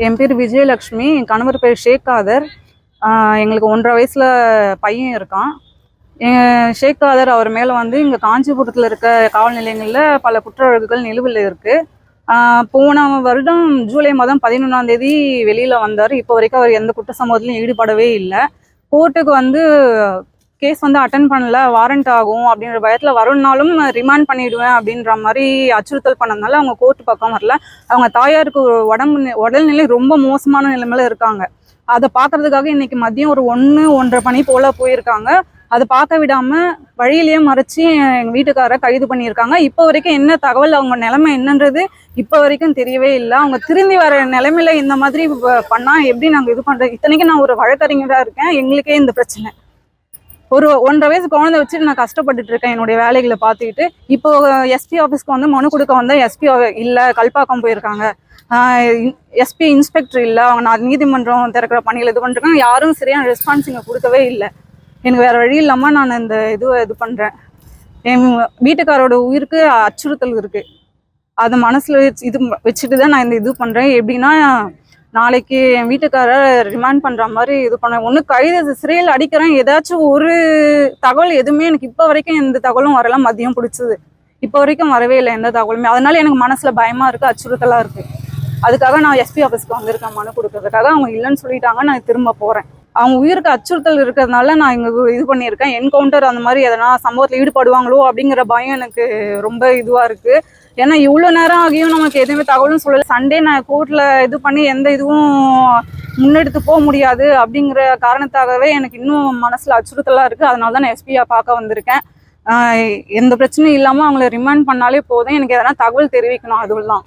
என் பேர் விஜயலக்ஷ்மி. என் கணவர் பேர் ஷேக் காதர். எங்களுக்கு 1.5 வயசுல பையன் இருக்கான். ஷேக் காதர் அவர் மேலே வந்து இங்கே காஞ்சிபுரத்தில் இருக்க காவல் நிலையங்களில் பல குற்ற வழக்குகள் நிலுவையில் இருக்குது. போன வருடம் ஜூலை மாதம் 11ஆம் தேதி வெளியில் வந்தார். இப்போ வரைக்கும் அவர் எந்த குற்ற சம்பவத்திலையும் ஈடுபடவே இல்லை. கோர்ட்டுக்கு வந்து கேஸ் வந்து அட்டன் பண்ணல, வாரண்ட் ஆகும் அப்படின்ற பயத்தில் வரும்னாலும் ரிமாண்ட் பண்ணிவிடுவேன் அப்படின்ற மாதிரி அச்சுறுத்தல் பண்ணதுனால அவங்க கோர்ட்டு பக்கம் வரல. அவங்க தாயாருக்கு உடல்நிலை ரொம்ப மோசமான நிலைமையில இருக்காங்க. அதை பார்க்கறதுக்காக இன்னைக்கு மதியம் ஒரு 1-1:30 மணி போல் போயிருக்காங்க. அதை பார்க்க விடாமல் வழியிலேயே மறைச்சி எங்கள் வீட்டுக்காரரை கைது பண்ணியிருக்காங்க. இப்போ வரைக்கும் என்ன தகவல், அவங்க நிலைமை என்னன்றது இப்போ வரைக்கும் தெரியவே இல்லை. அவங்க திரும்பி வர நிலைமையில இந்த மாதிரி பண்ணால் எப்படி நாங்கள் இது பண்ணுறது? இத்தனைக்கும் நான் ஒரு வழக்கறிஞராக இருக்கேன். எங்களுக்கே இந்த பிரச்சனை. ஒரு 1.5 வயசு குழந்தை வச்சுட்டு நான் கஷ்டப்பட்டுட்டு இருக்கேன் என்னுடைய வேலைகளை பார்த்துக்கிட்டு. இப்போ எஸ்பி ஆஃபீஸ்க்கு வந்து மனு கொடுக்க வந்தால் எஸ்பி இல்லை, கல்பாக்கம் போயிருக்காங்க. எஸ்பி இன்ஸ்பெக்டர் இல்லை, அவங்க நான் நீதிமன்றம் திறக்கிற பணியில் இது பண்ணிருக்காங்க. யாரும் சரியான ரெஸ்பான்ஸ் இங்கே கொடுக்கவே இல்லை. எனக்கு வேறு வழி இல்லாமல் நான் இந்த இது பண்ணுறேன். என் வீட்டுக்காரோட உயிருக்கு அச்சுறுத்தல் இருக்குது. அதை மனசில் வச்சுட்டு தான் நான் இந்த இது பண்ணுறேன். எப்படின்னா, நாளைக்கு என் வீட்டுக்காரர் ரிமாண்ட் பண்ணுற மாதிரி இது பண்ணேன். ஒன்று கைது சிறையில் அடிக்கிறேன், ஏதாச்சும் ஒரு தகவல் எதுவுமே எனக்கு இப்போ வரைக்கும் எந்த தகவலும் வரலாம். மதியம் பிடிச்சது இப்போ வரைக்கும் வரவே இல்லை எந்த தகவலுமே. அதனால எனக்கு மனசில் பயமாக இருக்குது, அச்சுறுத்தலாக இருக்குது. அதுக்காக நான் எஸ்பி ஆஃபீஸ்க்கு வந்திருக்கேன் மனு கொடுக்கறதுக்காக. அவங்க இல்லைன்னு சொல்லிட்டாங்க. நான் திரும்ப போகிறேன். அவங்க உயிருக்கு அச்சுறுத்தல் இருக்கிறதுனால நான் இங்கே இது பண்ணியிருக்கேன். என்கவுண்டர் அந்த மாதிரி எதனா சம்பவத்தில் ஈடுபடுவாங்களோ அப்படிங்கிற பயம் எனக்கு ரொம்ப இதுவாக இருக்குது. ஏன்னா இவ்வளோ நேரம் ஆகியும் நமக்கு எதுவுமே தகவலும் சொல்லலை. சண்டே நான் கோர்ட்டில் இது பண்ணி எந்த இதுவும் முன்னெடுத்து போக முடியாது அப்படிங்கிற காரணத்தாகவே எனக்கு இன்னும் மனசில் அச்சுறுத்தலாக இருக்குது. அதனால தான் நான் எஸ்பியை பார்க்க வந்திருக்கேன். எந்த பிரச்சனையும் இல்லாமல் அவங்கள ரிமாண்ட் பண்ணாலே போதும். எனக்கு எதனா தகவல் தெரிவிக்கணும், அதுதான்.